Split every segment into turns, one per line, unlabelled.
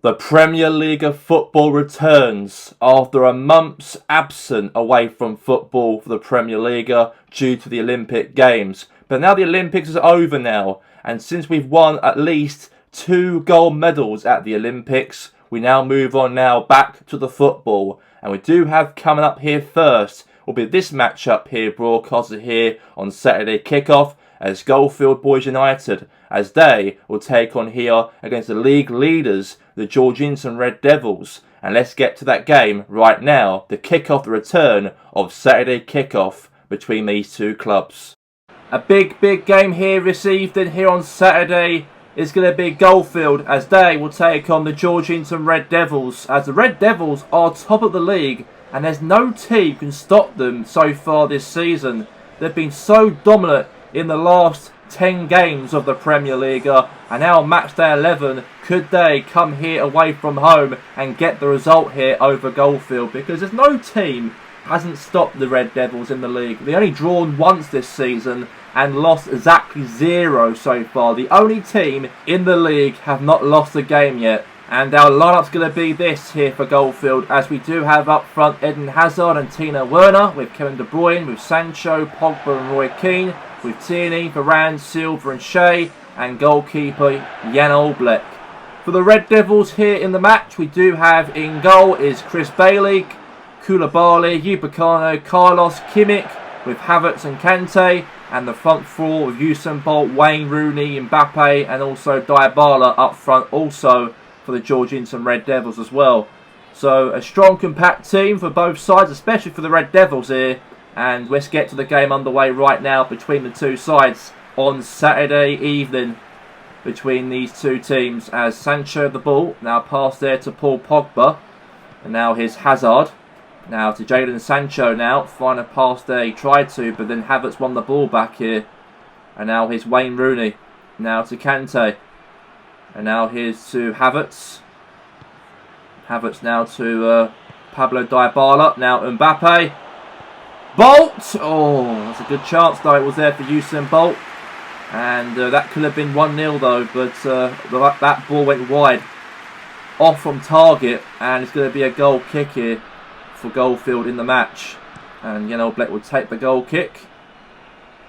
The Premier League of football returns after a month's absent away from football for the Premier League due to the Olympic Games. But now the Olympics is over now, and since we've won at least 2 gold medals at the Olympics, we now move on now back to the football. And we do have coming up here first will be this matchup here broadcasted here on Saturday kickoff as Goldfield Boys United, as they will take on here against the league leaders, the Georgington Red Devils. And let's get to that game right now, the kickoff, the return of Saturday kickoff between these two clubs. A big game here this evening here on Saturday is going to be Goldfield, as they will take on the Georgington Red Devils, as the Red Devils are top of the league and there's no team can stop them so far this season. They've been so dominant in the last 10 games of the Premier League, and now match day 11, could they come here away from home and get the result here over Goldfield? Because there's no team hasn't stopped the Red Devils in the league. They only drawn once this season and lost exactly 0 so far. The only team in the league have not lost a game yet. And our lineup's going to be this here for Goldfield, as we do have up front Eden Hazard and Tino Werner, with Kevin De Bruyne, with Sancho, Pogba and Roy Keane, with Tierney, Varane, Silva and Shea, and goalkeeper Jan Oblak. For the Red Devils here in the match, we do have in goal is Chris Bailey, Koulibaly, Upamecano, Carlos, Kimmich, with Havertz and Kante, and the front four with Usain Bolt, Wayne Rooney, Mbappe, and also Dybala up front also for the Georgington Red Devils as well. So a strong compact team for both sides, especially for the Red Devils here. And let's get to the game underway right now between the two sides on Saturday evening between these two teams, as Sancho the ball, now passed there to Paul Pogba, and now here's Hazard. Now to Jadon Sancho now, final pass there, he tried to, but then Havertz won the ball back here. And now here's Wayne Rooney, now to Kante. And now here's to Havertz. Havertz now to Pablo Dybala, now Mbappe. Bolt! Oh, that's a good chance though, it was there for Usain Bolt. And that could have been 1-0 though, but that ball went wide. Off from target, and it's going to be a goal kick here for Goldfield in the match. And Jan Oblak will take the goal kick.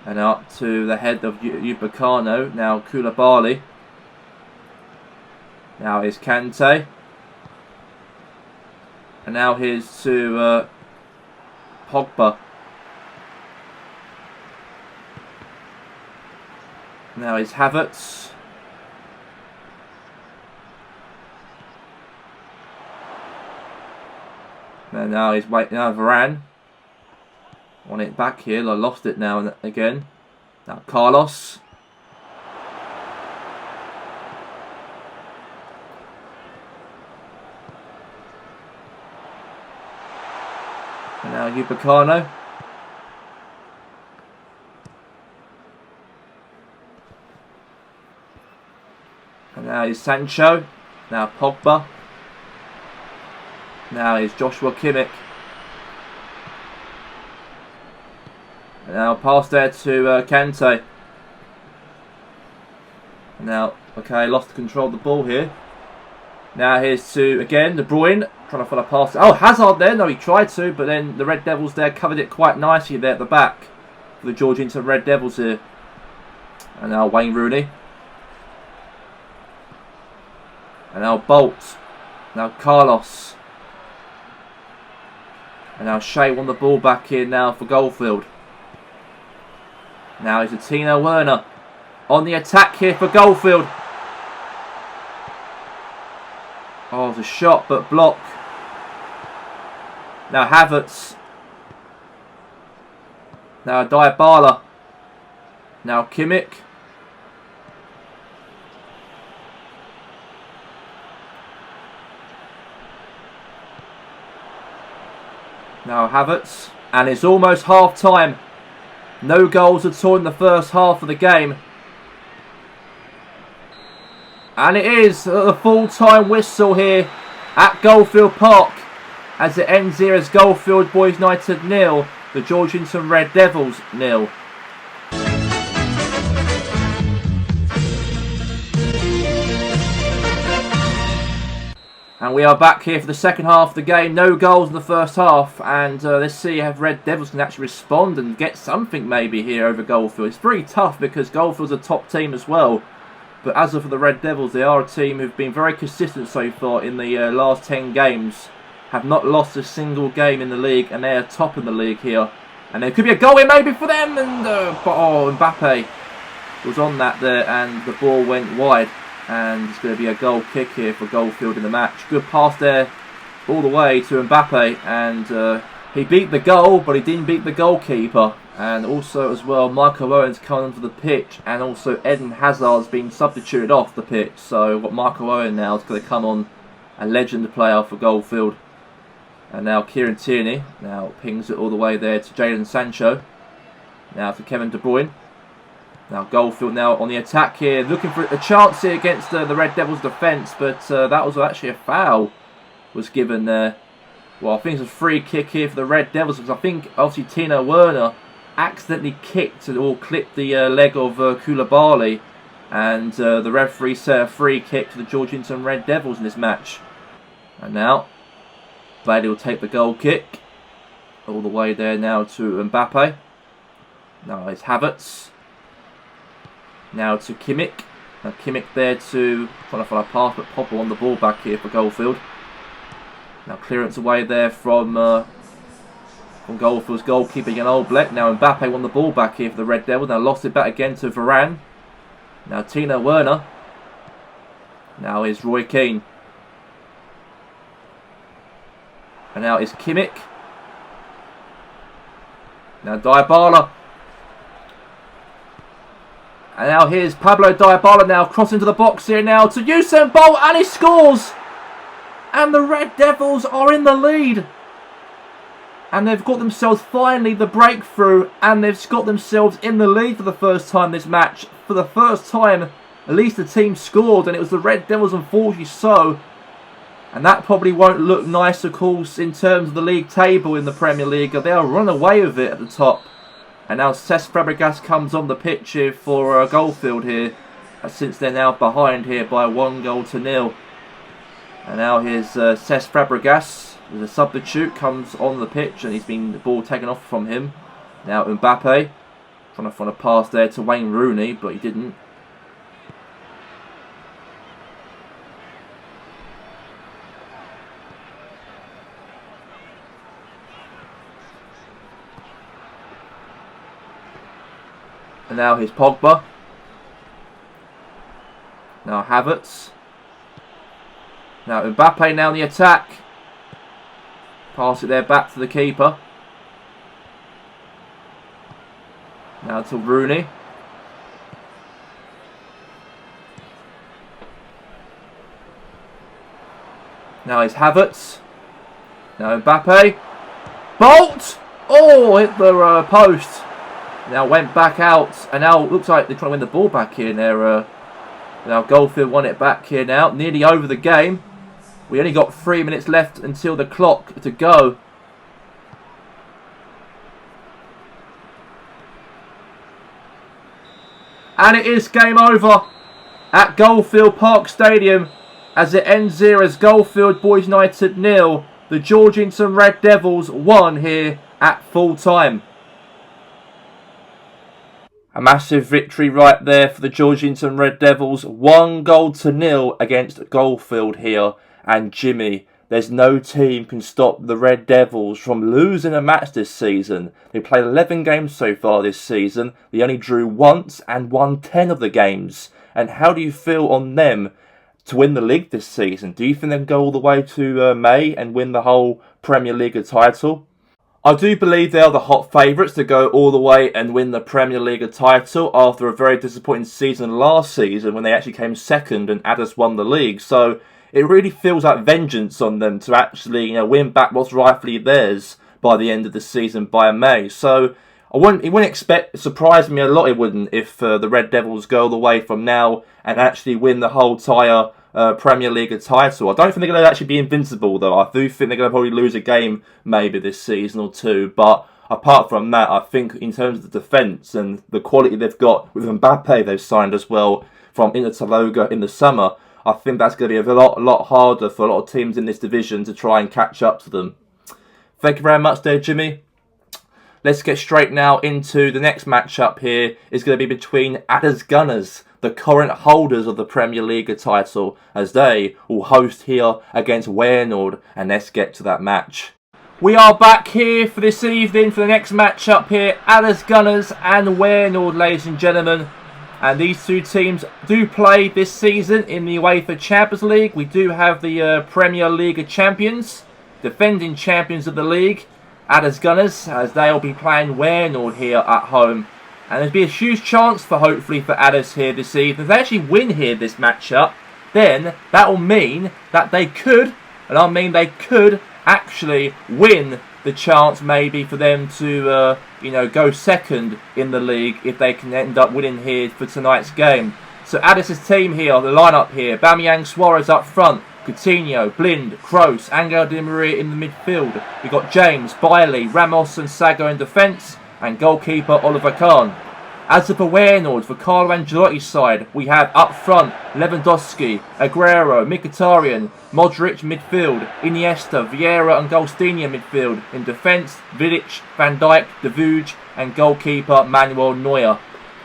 And up to the head of Upamecano, now Koulibaly. Now here's Kante. And now here's to Pogba. Now here's Havertz. And now he's now Varane. Want it back here. I lost it now and again. Now Carlos. And now Upamecano. And now is Sancho. Now Pogba. Now is Joshua Kimmich. And now pass there to Kante. And now, okay, lost control of the ball here. Now here's to, again, De Bruyne. Trying to follow past. Oh, Hazard there. No, he tried to, but then the Red Devils there covered it quite nicely there at the back for the Georgington Red Devils here. And now Wayne Rooney. And now Bolt. Now Carlos. And now Shea won the ball back here now for Goldfield. Now it's a Tino Werner on the attack here for Goldfield. Oh, it's a shot but block. Now Havertz. Now Dybala. Now Kimmich. Now Havertz. And it's almost half time. No goals at all in the first half of the game. And it is the full-time whistle here at Goldfield Park, as it ends here as Goldfield Boys United 0, the Georgington Red Devils 0. And we are back here for the second half of the game. No goals in the first half. And let's see if Red Devils can actually respond and get something maybe here over Goldfield. It's very tough because Goldfield's a top team as well. But as for the Red Devils, they are a team who've been very consistent so far in the last 10 games. Have not lost a single game in the league. And they are top in the league here. And there could be a goal here maybe for them. And Mbappe was on that there. And the ball went wide. And it's going to be a goal kick here for Goldfield in the match. Good pass there all the way to Mbappe. And he beat the goal, but he didn't beat the goalkeeper. And also as well, Michael Owen's coming onto the pitch. And also Eden Hazard's been substituted off the pitch. So we've got Michael Owen now is going to come on, a legend player for Goldfield. And now Kieran Tierney now pings it all the way there to Jadon Sancho. Now to Kevin De Bruyne. Now Goldfield now on the attack here, looking for a chance here against the Red Devils defence, but that was actually a foul was given there. Well, I think it's a free kick here for the Red Devils, because I think obviously Tino Werner accidentally kicked or clipped the leg of Koulibaly, and the referee set a free kick to the Georgington Red Devils in this match. And now Bailey will take the goal kick all the way there now to Mbappe. Now it's Havertz. Now to Kimmich. Now Kimmich there to trying to follow a pass, but Popper on the ball back here for Goldfield. Now clearance away there from Goldfield's goalkeeper Jan Olblek. Now Mbappe won the ball back here for the Red Devils. Now lost it back again to Varane. Now Tino Werner. Now is Roy Keane. And now is Kimmich. Now Dybala. And now here's Pablo Dybala now crossing to the box here now to Usain Bolt, and he scores! And the Red Devils are in the lead. And they've got themselves finally the breakthrough, and they've got themselves in the lead for the first time this match. For the first time, at least the team scored, and it was the Red Devils, unfortunately so. And that probably won't look nice, of course, in terms of the league table in the Premier League. They'll run away with it at the top. And now Cesc Fabregas comes on the pitch here for Goldfield here, since they're now behind here by 1-0. And now here's Cesc Fabregas, with a substitute, comes on the pitch, and he's been the ball taken off from him. Now Mbappe, trying to find a pass there to Wayne Rooney, but he didn't. And now here's Pogba. Now Havertz. Now Mbappe now in the attack. Pass it there back to the keeper. Now to Rooney. Now here's Havertz. Now Mbappe. Bolt! Oh, hit the post. Now went back out, and now it looks like they're trying to win the ball back here. Now Goldfield won it back here now, nearly over the game. We only got 3 minutes left until the clock to go. And it is game over at Goldfield Park Stadium, as it ends here as Goldfield Boys United 0. The Georgington Red Devils 1 here at full time. A massive victory right there for the Georgington Red Devils. 1-0 against Goldfield here. And Jimmy, there's no team can stop the Red Devils from losing a match this season. They played 11 games so far this season. They only drew once and won 10 of the games. And how do you feel on them to win the league this season? Do you think they can go all the way to May and win the whole Premier League title? I do believe they are the hot favourites to go all the way and win the Premier League title after a very disappointing season last season when they actually came second and Aldass won the league. So it really feels like vengeance on them to actually win back what's rightfully theirs by the end of the season by May. So it wouldn't expect, it surprised me a lot, it wouldn't, if the Red Devils go all the way from now and actually win the whole entire Premier League title. I don't think they're going to actually be invincible though. I do think they're going to probably lose a game maybe this season or two, but apart from that, I think in terms of the defence and the quality they've got with Mbappe they've signed as well from Inter Taloga in the summer, I think that's going to be a lot harder for a lot of teams in this division to try and catch up to them. Thank you very much there, Jimmy. Let's get straight now into the next matchup here. It's going to be between Aldass Gunners, the current holders of the Premier League title, as they will host here against Weynoord. And let's get to that match. We are back here for this evening for the next matchup here. Aldass Gunners and Weynoord, ladies and gentlemen. And these two teams do play this season in the UEFA Champions League. We do have the Premier League champions, defending champions of the league, Aldass Gunners, as they'll be playing Weynoord here at home. And there'll be a huge chance for, hopefully, for Aldass here this evening. If they actually win here this matchup, then that will mean that they could, and I mean they could, actually win the chance maybe for them to, go second in the league if they can end up winning here for tonight's game. So Aldass' team here, the lineup here, Bamiyang Suarez up front, Coutinho, Blind, Kroos, Angel Di Maria in the midfield. We've got James, Bailey, Ramos and Sago in defence, and goalkeeper Oliver Kahn. As for Weynoord, for Carlo Ancelotti's side, we have up front Lewandowski, Aguero, Mkhitaryan, Modric midfield, Iniesta, Vieira and Golstinha midfield. In defence, Vidic, Van Dijk, De Vuj and goalkeeper Manuel Neuer.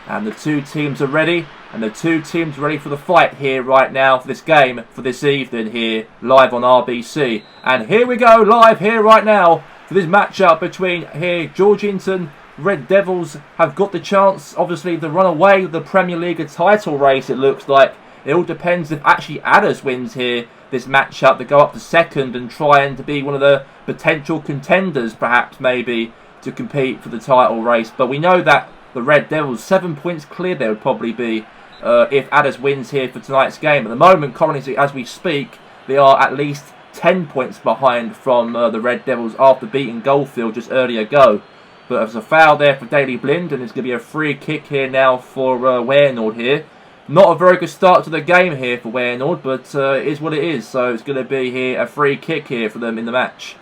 And the two teams are ready. And the two teams ready for the fight here right now for this game, for this evening here, live on RBC. And here we go, live here right now, for this matchup between here, Georgington Red Devils have got the chance, obviously, to run away with the Premier League title race, it looks like. It all depends if actually Aldass wins here, this matchup, to go up to second and try and to be one of the potential contenders, perhaps, maybe, to compete for the title race. But we know that the Red Devils, 7 points clear they would probably be, if Aldass wins here for tonight's game. At the moment, currently, as we speak, they are at least 10 points behind from the Red Devils after beating Goldfield just earlier ago. But there's a foul there for Daley Blind, and it's going to be a free kick here now for Weynoord here. Not a very good start to the game here for Weynoord, but it is what it is. So it's going to be here a free kick here for them in the match.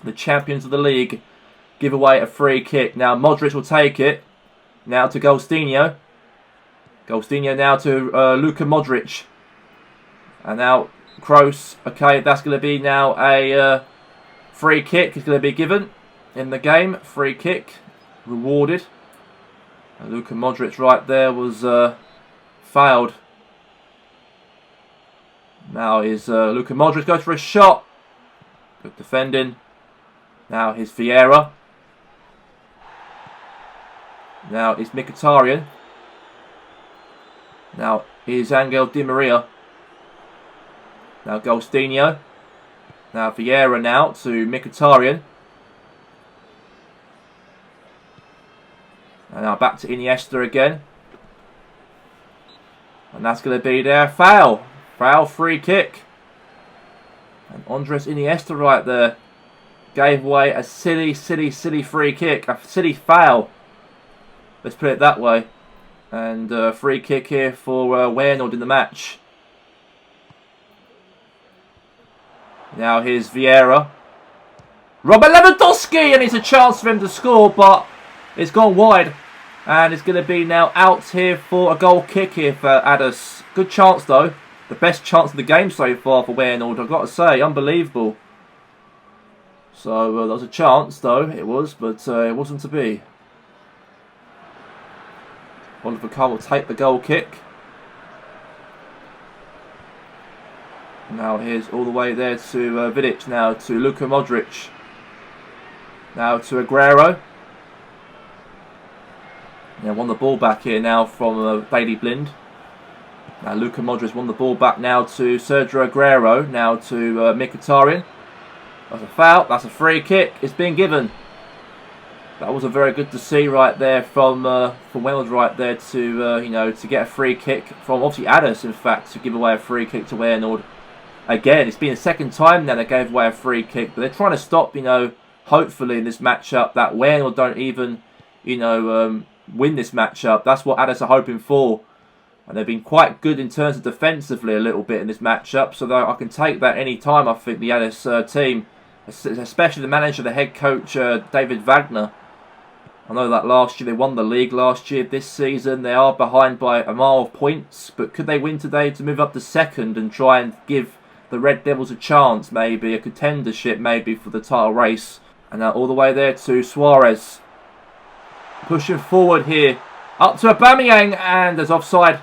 The champions of the league give away a free kick. Now Modric will take it. Now to Golstinho. Golstinho now to Luka Modric. And now Kroos. Okay, that's going to be now a free kick. Is going to be given in the game. Free kick. Rewarded. And Luka Modric right there was fouled. Now is Luka Modric goes for a shot. Good defending. Now here's Vieira. Now it's Mkhitaryan. Now here's Angel Di Maria. Now Golstinho. Now Vieira now to Mkhitaryan. And now back to Iniesta again. And that's going to be their foul. Foul free kick. And Andres Iniesta right there gave away a silly free kick. A silly foul. Let's put it that way. And free kick here for Weynoord in the match. Now here's Vieira. Robert Lewandowski! And it's a chance for him to score, but it's gone wide. And it's going to be now out here for a goal kick here for Aldass. Good chance though. The best chance of the game so far for Weynoord, I've got to say. Unbelievable. So there was a chance though, it was, but it wasn't to be. Oliver Kahn will take the goal kick. Now here's all the way there to Vidic, now to Luka Modric. Now to Aguero. Yeah, won the ball back here now from Daley Blind. Now Luka Modric won the ball back now to Sergio Aguero. Now to Mkhitaryan. That's a foul. That's a free kick. It's been given. That was a very good to see right there from Weynoord right there to to get a free kick from obviously Aldass, in fact, to give away a free kick to Weynoord. Again, it's been the second time now they gave away a free kick, but they're trying to stop, hopefully in this matchup that Weynoord don't even, win this matchup. That's what Aldass are hoping for. And they've been quite good in terms of defensively a little bit in this matchup, so I can take that any time. I think the Aldass team, especially the manager, the head coach, David Wagner. I know that last year they won the league last year. This season they are behind by a mile of points. But could they win today to move up to second and try and give the Red Devils a chance, maybe a contendership, maybe for the title race? And now all the way there to Suarez. Pushing forward here. Up to Aubameyang, and there's offside.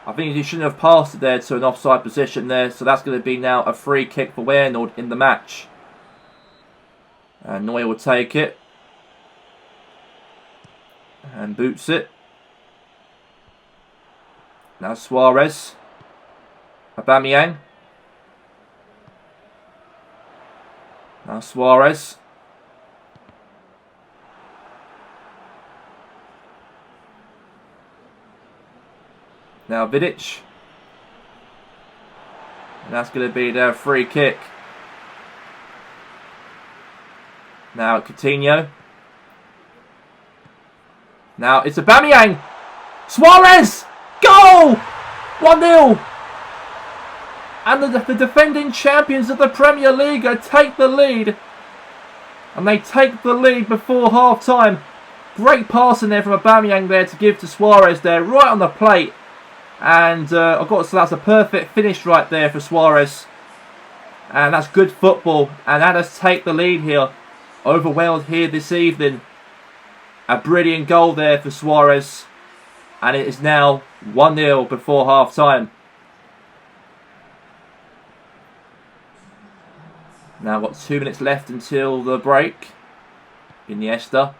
I think he shouldn't have passed it there to an offside position there. So that's going to be now a free kick for Weynoord in the match. And Neuer will take it. And boots it. Now Suarez. Aubameyang. Now Suarez. Now Vidic. And that's going to be their free kick. Now Coutinho. Now it's Aubameyang. Suarez! Goal! 1-0. And the defending champions of the Premier League take the lead. And they take the lead before half time. Great passing there from Aubameyang there to give to Suarez there, right on the plate. And I've got to say that's a perfect finish right there for Suarez. And that's good football. And Aldass take the lead here over Wales here this evening. A brilliant goal there for Suarez. And it is now 1-0 before half time. Now got 2 minutes left until the break. Iniesta.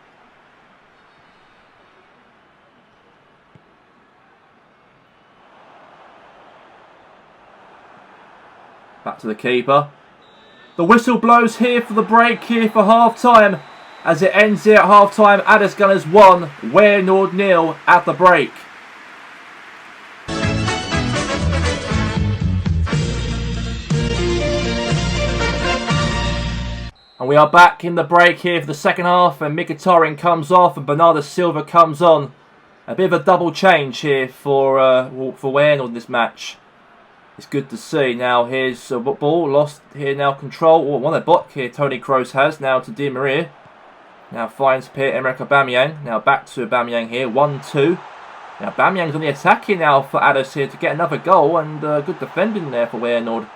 Back to the keeper. The whistle blows here for the break here for half time. As it ends here at half time, Aldass Gunners 1, Weynoord 0 at the break. And we are back in the break here for the second half, and Mkhitaryan comes off and Bernardo Silva comes on. A bit of a double change here for Weynoord in this match. It's good to see. Now here's a ball lost here now, control. Oh, one of the block here Toni Kroos has now to Di Maria. Now finds Pierre-Emerick Aubameyang. Now back to Aubameyang here, 1-2. Now Aubameyang's on the attack here now for Aldass here to get another goal, and good defending there for Weynoord.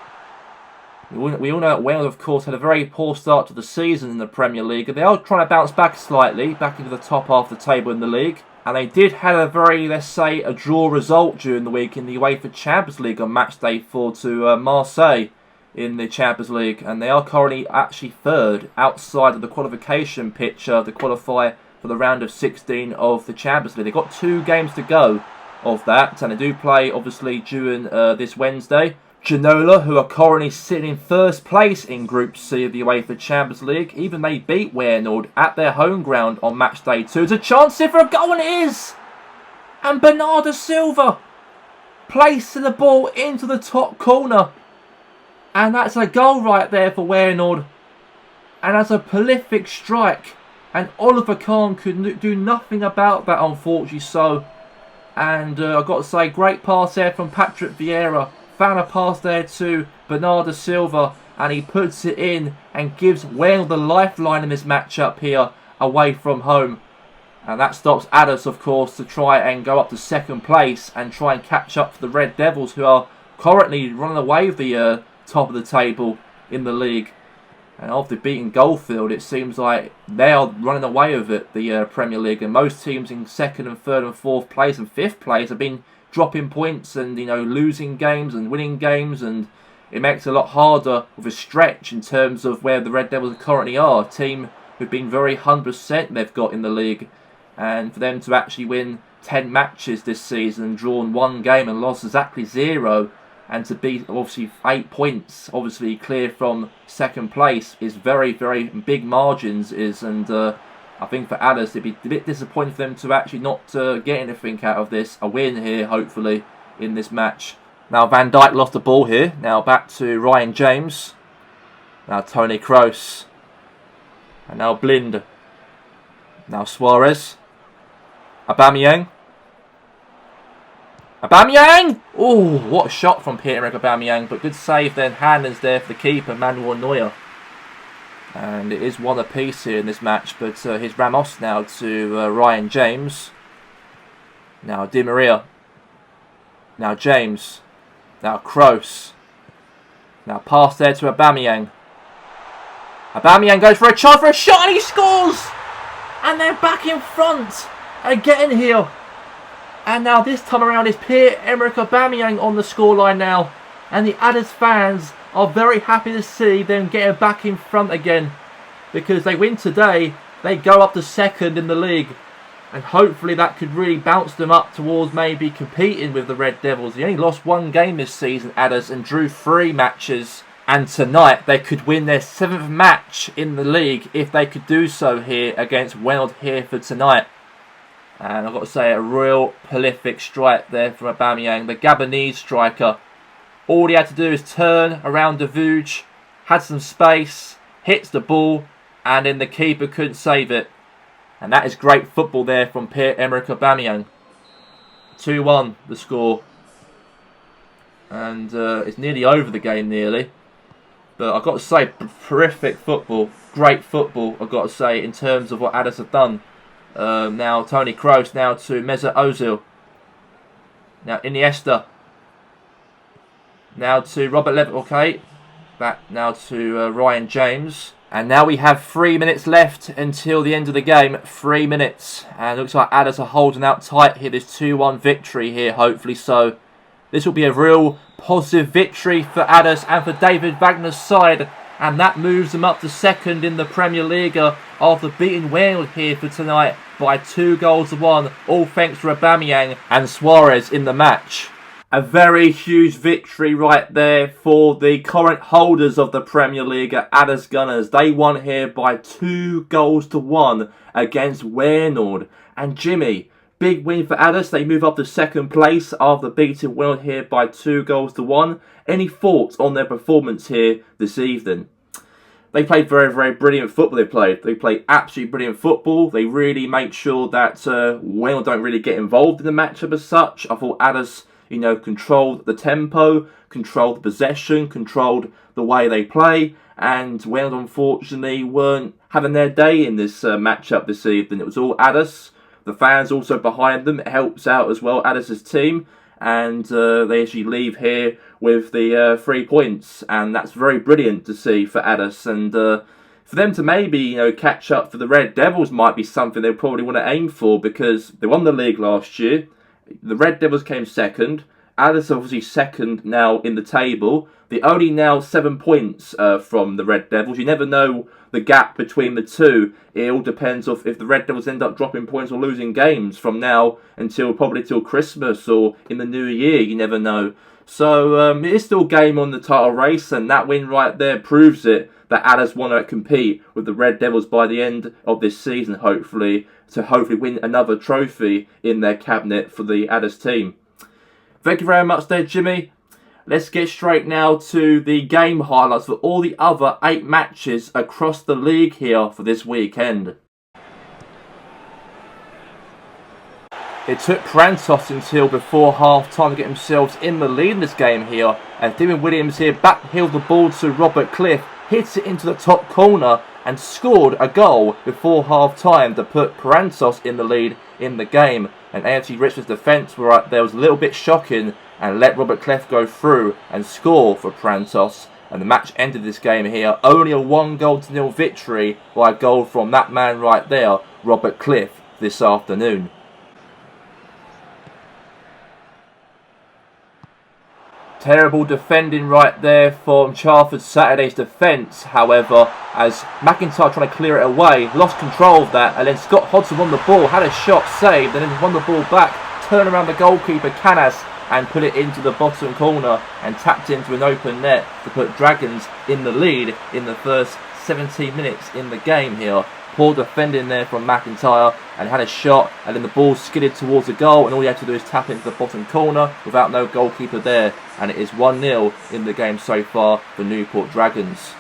We all know that Weynoord, of course, had a very poor start to the season in the Premier League. They are trying to bounce back slightly, back into the top half of the table in the league. And they did have a very, let's say, a draw result during the week in the UEFA Champions League on match day 4 to Marseille in the Champions League. And they are currently actually third outside of the qualification picture to qualify for the round of 16 of the Champions League. They've got 2 games to go of that. And they do play, obviously, during this Wednesday. Genoa, who are currently sitting in first place in Group C of the UEFA Champions League, even they beat Weynoord at their home ground on match day 2. There's a chance here for a goal, and it is! And Bernardo Silva placing the ball into the top corner. And that's a goal right there for Weynoord. And that's a prolific strike. And Oliver Kahn could do nothing about that, unfortunately so. And I've got to say, great pass there from Patrick Vieira. Found a pass there to Bernardo Silva, and he puts it in and gives Wales the lifeline in this matchup here away from home. And that stops Aldass, of course, to try and go up to second place and try and catch up to the Red Devils, who are currently running away with the top of the table in the league. And after beating Goldfield, it seems like they are running away with it, the Premier League. And most teams in second and third and fourth place and fifth place have been dropping points and, you know, losing games and winning games, and it makes it a lot harder with a stretch in terms of where the Red Devils currently are. A team who've been very 100% they've got in the league, and for them to actually win 10 matches this season and drawn 1 game and lost exactly 0, and to be obviously 8 points obviously clear from second place is very, very big margins is, and I think for Aldass, it'd be a bit disappointing for them to actually not get anything out of this. A win here, hopefully, in this match. Now, Van Dijk lost the ball here. Now, back to Ryan James. Now, Toni Kroos. And now, Blind. Now, Suarez. Aubameyang. Aubameyang! Oh, what a shot from Pierre-Emerick Aubameyang. But good save then. Hand is there for the keeper, Manuel Neuer. And it is one apiece here in this match, but here's Ramos now to Ryan James. Now Di Maria. Now James. Now Kroos. Now pass there to Aubameyang. Aubameyang goes for a chance for a shot and he scores! And they're back in front again here. And now this time around is Pierre-Emerick Aubameyang on the scoreline now. And the Aldass fans are very happy to see them getting back in front again. Because they win today, they go up to second in the league. And hopefully that could really bounce them up towards maybe competing with the Red Devils. They only lost one game this season, Aldass, and drew 3 matches. And tonight they could win their 7th match in the league if they could do so here against Weynoord here for tonight. And I've got to say, a real prolific strike there from Aubameyang, the Gabonese striker. All he had to do is turn around the Vuj, had some space, hits the ball, and then the keeper couldn't save it. And that is great football there from Pierre-Emerick Aubameyang. 2-1 the score. And it's nearly over the game, nearly. But I've got to say, terrific football. Great football, I've got to say, in terms of what Aldass have done. Now Toni Kroos now to Mesut Ozil. Now Iniesta. Now to Robert Lewandowski. Okay. Back now to Ryan James. And now we have 3 minutes left until the end of the game. 3 minutes. And it looks like Aldass are holding out tight here. This 2-1 victory here, hopefully so. This will be a real positive victory for Aldass and for David Wagner's side. And that moves them up to second in the Premier League after beating Weynoord here for tonight by 2-1. All thanks to Aubameyang and Suarez in the match. A very huge victory right there for the current holders of the Premier League, Aldass Gunners. They won here by 2-1 against Weynoord. And Jimmy, big win for Aldass. They move up to second place after beating Weynoord here by 2-1. Any thoughts on their performance here this evening? They played very, very brilliant football. They played absolutely brilliant football. They really make sure that Weynoord don't really get involved in the matchup as such. I thought Aldass, controlled the tempo, controlled the possession, controlled the way they play, and Weynoord unfortunately weren't having their day in this matchup this evening. It was all Aldass. The fans also behind them. It helps out as well, Aldass's team, and they actually leave here with the 3 points, and that's very brilliant to see for Aldass. And for them to maybe catch up for the Red Devils might be something they probably want to aim for, because they won the league last year. The Red Devils came second. Aldass obviously second now in the table. They're only now 7 points from the Red Devils. You never know the gap between the two. It all depends on if the Red Devils end up dropping points or losing games from now until probably till Christmas or in the new year. You never know. So it is still game on the title race, and that win right there proves it, that Aldass want to compete with the Red Devils by the end of this season, hopefully, to hopefully win another trophy in their cabinet for the Aldass team. Thank you very much there, Jimmy. Let's get straight now to the game highlights for all the other 8 matches across the league here for this weekend. It took Prantos until before half-time to get themselves in the lead in this game here, as Dylan Williams here backheeled the ball to Robert Cliff, hits it into the top corner and scored a goal before half-time to put Prantos in the lead in the game. And AFC Richmond's defence were there was a little bit shocking and let Robert Cliff go through and score for Prantos. And the match ended this game here only a 1-0 victory by a goal from that man right there, Robert Cliff, this afternoon. Terrible defending right there from Charlford Saturday's defence, however, as McIntyre trying to clear it away, lost control of that, and then Scott Hodson won the ball, had a shot saved, and then won the ball back, turned around the goalkeeper Canas and put it into the bottom corner and tapped into an open net to put Dragons in the lead in the first 17 minutes in the game here. Poor defending there from McIntyre, and had a shot, and then the ball skidded towards the goal, and all he had to do is tap into the bottom corner without no goalkeeper there, and it is 1-0 in the game so far for Newport Dragons.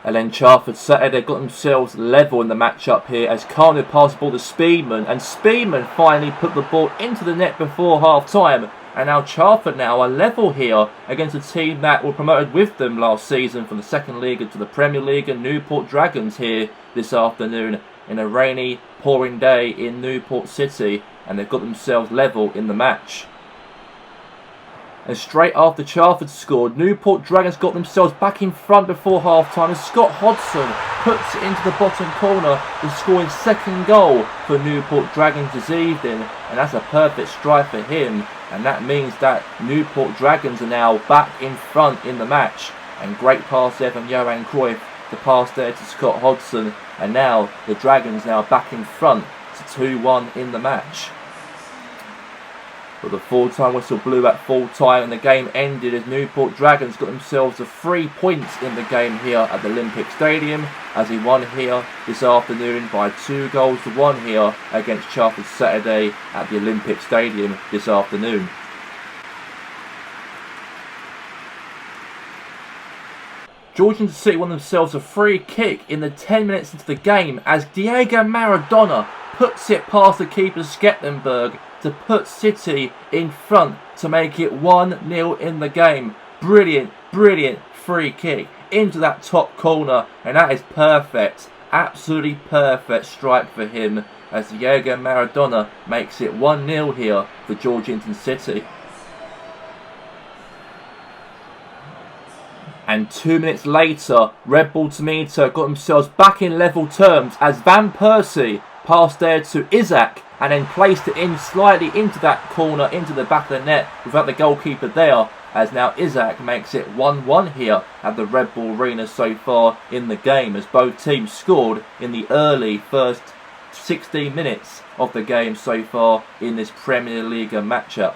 And then Charford Saturday got themselves level in the matchup here as Carney passed the ball to Speedman, and Speedman finally put the ball into the net before half time. And now Charford now are level here against a team that were promoted with them last season from the second league into the Premier League, and Newport Dragons here this afternoon in a rainy, pouring day in Newport City, and they've got themselves level in the match. And straight after Charford scored, Newport Dragons got themselves back in front before half-time as Scott Hodson puts it into the bottom corner to score his second goal for Newport Dragons this evening. And that's a perfect strike for him. And that means that Newport Dragons are now back in front in the match. And great pass there from Johan Cruyff to pass there to Scott Hodson. And now the Dragons now back in front to 2-1 in the match. But the full-time whistle blew at full-time and the game ended as Newport Dragons got themselves the 3 points in the game here at the Olympic Stadium as he won here this afternoon by 2-1 here against Charford Saturday at the Olympic Stadium this afternoon. Georgian City won themselves a free kick in the 10 minutes into the game as Diego Maradona puts it past the keeper Skettenberg to put City in front to make it 1-0 in the game. Brilliant, brilliant free kick into that top corner, and that is perfect, absolutely perfect strike for him as Diego Maradona makes it 1-0 here for Georgington City. And 2 minutes later, Red Bull Tomato got themselves back in level terms as Van Persie passed there to Isaac and then placed it in slightly into that corner, into the back of the net without the goalkeeper there, as now Isaac makes it 1-1 here at the Red Bull Arena so far in the game, as both teams scored in the early first 16 minutes of the game so far in this Premier League matchup.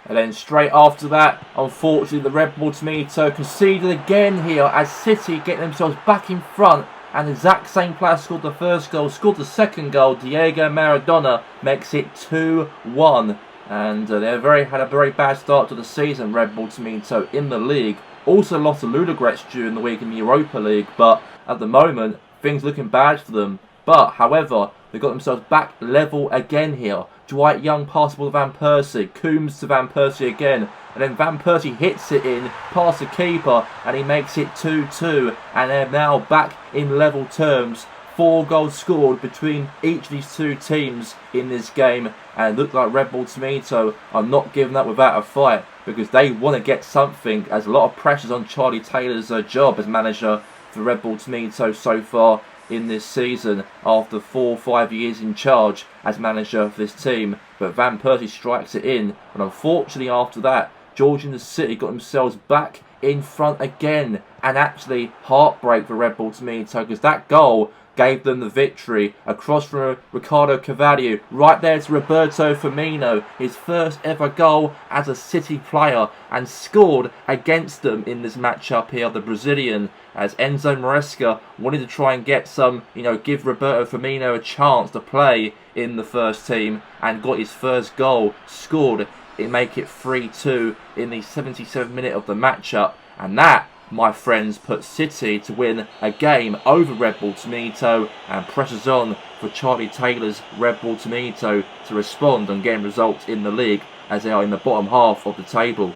And then straight after that, unfortunately, the Red Bull Tomato conceded again here as City get themselves back in front. And the exact same player scored the first goal, scored the second goal. Diego Maradona makes it 2-1. And they had a very bad start to the season, Red Bull Tomato, in the league. Also lost to Ludogorets during the week in the Europa League. But at the moment, things looking bad for them. But, however, they got themselves back level again here. Dwight Young passes the ball to Van Persie. Coombs to Van Persie again. And then Van Persie hits it in past the keeper. And he makes it 2-2. And they're now back in level terms. 4 goals scored between each of these two teams in this game. And it looks like Red Bull Tomato are not giving up without a fight, because they want to get something, as a lot of pressures on Charlie Taylor's job as manager for Red Bull Tomato so far in this season after 4 or 5 years in charge as manager of this team. But Van Persie strikes it in, and unfortunately after that, Georgian City got themselves back in front again, and actually heartbreak for Red Bull Tomato, because that goal gave them the victory. Across from Ricardo Carvalho, right there to Roberto Firmino, his first ever goal as a City player, and scored against them in this matchup here, the Brazilian, as Enzo Maresca wanted to try and get some, give Roberto Firmino a chance to play in the first team, and got his first goal scored. It make it 3-2 in the 77th minute of the matchup, and that, my friends, put City to win a game over Red Bull Tomato, and presses on for Charlie Taylor's Red Bull Tomato to respond and get results in the league, as they are in the bottom half of the table.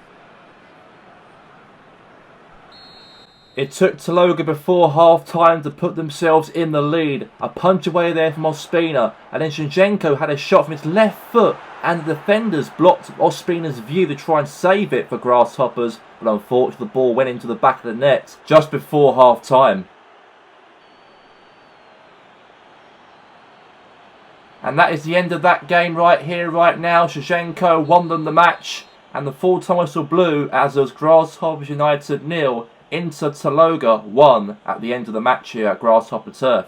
It took Taloga before half-time to put themselves in the lead. A punch away there from Ospina, and then Shinchenko had a shot from his left foot, and the defenders blocked Ospina's view to try and save it for Grasshoppers, but unfortunately the ball went into the back of the net just before half-time. And that is the end of that game right here, right now. Shinchenko won them the match, and the full-time whistle blew as it was Grasshoppers United 0, Inter Taloga 1 at the end of the match here at Grasshopper Turf.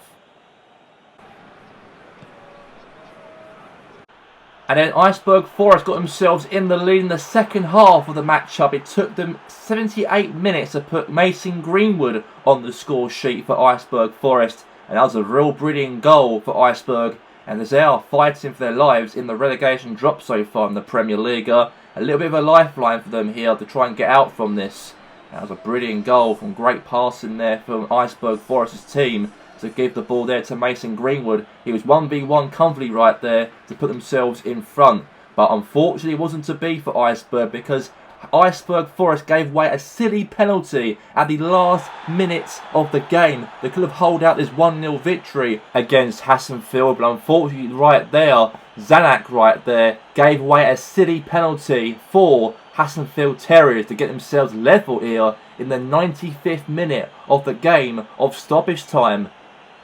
And then Iceberg Forest got themselves in the lead in the second half of the matchup. It took them 78 minutes to put Mason Greenwood on the score sheet for Iceberg Forest. And that was a real brilliant goal for Iceberg. And as they are fighting for their lives in the relegation drop so far in the Premier League, a little bit of a lifeline for them here to try and get out from this. That was a brilliant goal from great passing there from Iceberg Forest's team to give the ball there to Mason Greenwood. He was 1v1 comfortably right there to put themselves in front. But unfortunately it wasn't to be for Iceberg, because Iceberg Forest gave away a silly penalty at the last minutes of the game. They could have held out this 1-0 victory against Hassenfield, but unfortunately right there, Zanak right there gave away a silly penalty for Hassenfield Terriers to get themselves level here in the 95th minute of the game of stoppage time.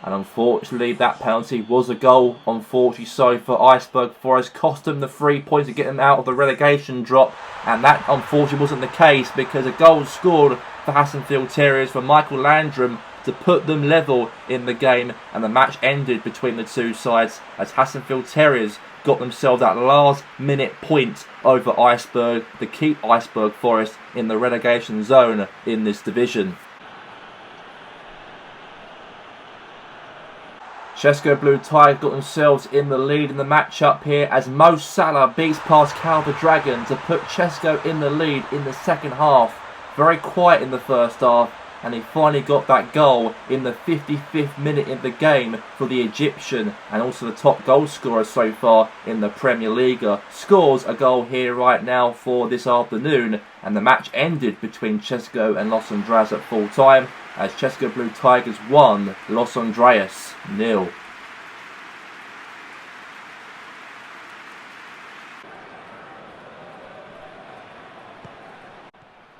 And unfortunately that penalty was a goal, unfortunately so for Iceberg Forest, cost them the 3 points to get them out of the relegation drop. And that unfortunately wasn't the case, because a goal was scored for Hassenfield Terriers from Michael Landrum to put them level in the game, and the match ended between the two sides as Hassenfield Terriers got themselves that last minute point over Iceberg to keep Iceberg Forest in the relegation zone in this division. Chesco Blue Tigers got themselves in the lead in the matchup here as Mo Salah beats Pascal the Dragon to put Chesco in the lead in the second half. Very quiet in the first half, and he finally got that goal in the 55th minute in the game for the Egyptian, and also the top goal scorer so far in the Premier League. Scores a goal here right now for this afternoon, and the match ended between Chesco and Los Andreas at full time, as Chesco Blue Tigers 1, Los Andreas 0.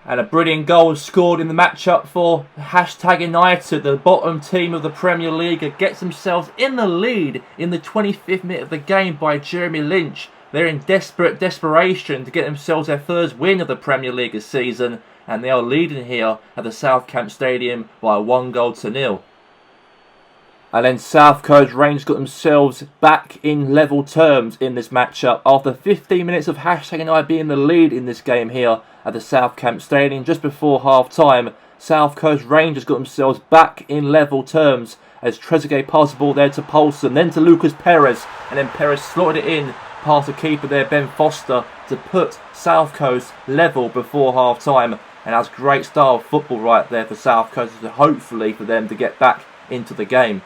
And a brilliant goal was scored in the matchup for #United, the bottom team of the Premier League. Gets themselves in the lead in the 25th minute of the game by Jeremy Lynch. They're in desperation to get themselves their first win of the Premier League this season, and they are leading here at the South Camp Stadium by 1-0. And then South Coast Rangers got themselves back in level terms in this matchup after 15 minutes of #United being the lead in this game here at the South Camp Stadium. Just before half time, South Coast Rangers got themselves back in level terms as Trezeguet passed the ball there to Paulson, then to Lucas Perez, and then Perez slotted it in past the keeper there, Ben Foster, to put South Coast level before half time. And that's great style of football right there for South Coast, hopefully for them to get back into the game.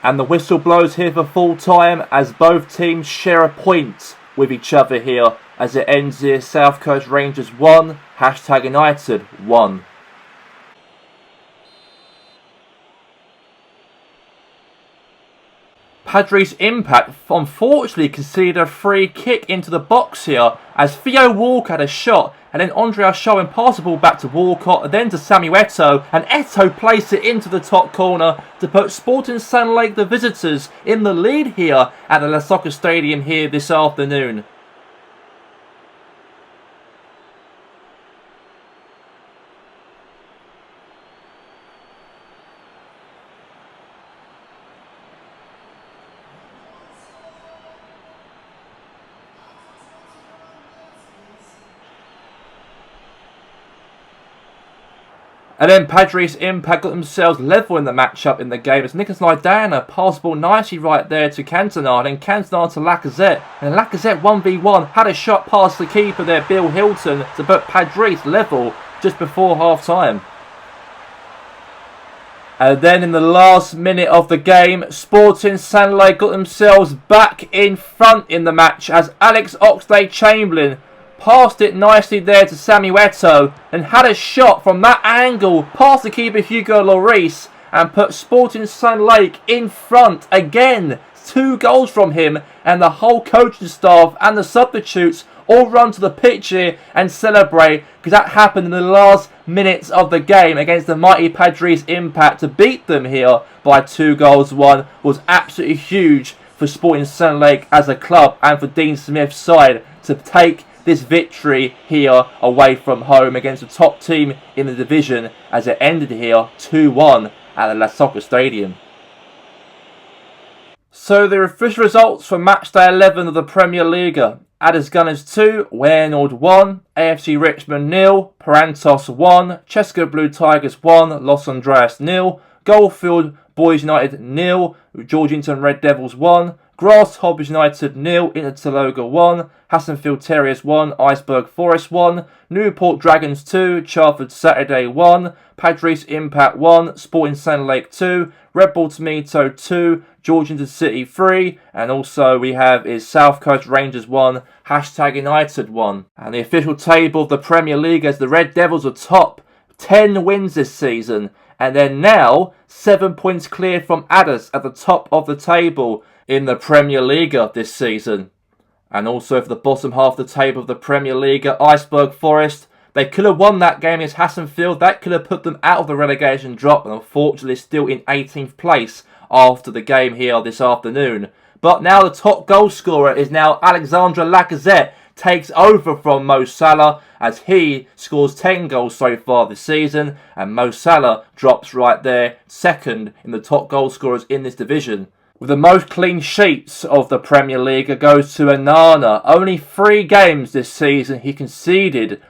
And the whistle blows here for full time as both teams share a point with each other here as it ends here. South Coast Rangers 1, #United 1. Padres Impact unfortunately conceded a free kick into the box here as Theo Walker had a shot, and then Andre Shaw passed the ball back to Walcott, then to Samuel Eto'o, and Eto'o placed it into the top corner to put Sporting Sun Lake, the visitors, in the lead here at the La Soccer Stadium here this afternoon. And then Padres Impact got themselves level in the matchup in the game as Nicholas Lydana passed the ball nicely right there to Cantona, then Cantona to Lacazette, and Lacazette 1v1 had a shot past the keeper there, Bill Hilton, to put Padres level just before half time. And then in the last minute of the game, Sporting San Lake got themselves back in front in the match as Alex Oxlade-Chamberlain passed it nicely there to Samuel Eto'o and had a shot from that angle past the keeper Hugo Lloris and put Sporting Sun Lake in front again. 2 goals from him, and the whole coaching staff and the substitutes all run to the pitch here and celebrate, because that happened in the last minutes of the game against the mighty Padres Impact. To beat them here by 2-1 was absolutely huge for Sporting Sun Lake as a club and for Dean Smith's side to take this victory here away from home against the top team in the division as it ended here 2-1 at the La Soccer Stadium. So the official results for matchday 11 of the Premier League. Aldass Gunners 2, Weynoord 1, AFC Richmond 0, Parantos 1, Cheska Blue Tigers 1, Los Andreas 0, Goldfield Bhoys United 0, Georgington Red Devils 1, Grasshoppers United 0, Interloga 1, Hassenfield Terriers 1, Iceberg Forest 1, Newport Dragons 2, Charford Saturday 1, Padres Impact 1, Sporting Sand Lake 2, Red Bull Tomato 2, Georgington City 3, and also we have is South Coast Rangers 1, #United 1. And the official table of the Premier League as the Red Devils are top, 10 wins this season, and they're now 7 points clear from Aldass at the top of the table in the Premier League this season. And also for the bottom half of the table of the Premier League, Iceberg Forest, they could have won that game against Hassenfield. That could have put them out of the relegation drop, and unfortunately still in 18th place after the game here this afternoon. But now the top goal scorer is now Alexandre Lacazette, takes over from Mo Salah as he scores 10 goals so far this season, and Mo Salah drops right there second in the top goal scorers in this division. With the most clean sheets of the Premier League goes to Onana. Only 3 games this season he conceded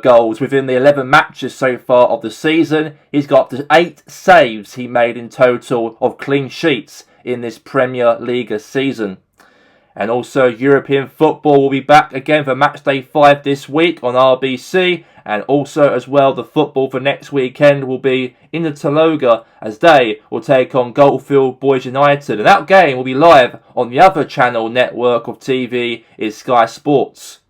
goals within the 11 matches so far of the season. He's got 8 saves he made in total of clean sheets in this Premier League season. And also European football will be back again for matchday 5 this week on RBC. And also as well the football for next weekend will be in the Interloga as they will take on Goldfield Bhoys United. And that game will be live on the other channel network of TV is Sky Sports.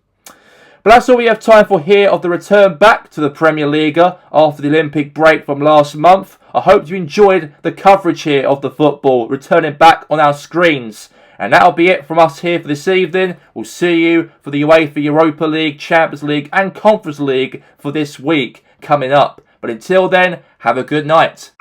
But that's all we have time for here of the return back to the Premier League after the Olympic break from last month. I hope you enjoyed the coverage here of the football returning back on our screens. And that'll be it from us here for this evening. We'll see you for the UEFA Europa League, Champions League and Conference League for this week coming up. But until then, have a good night.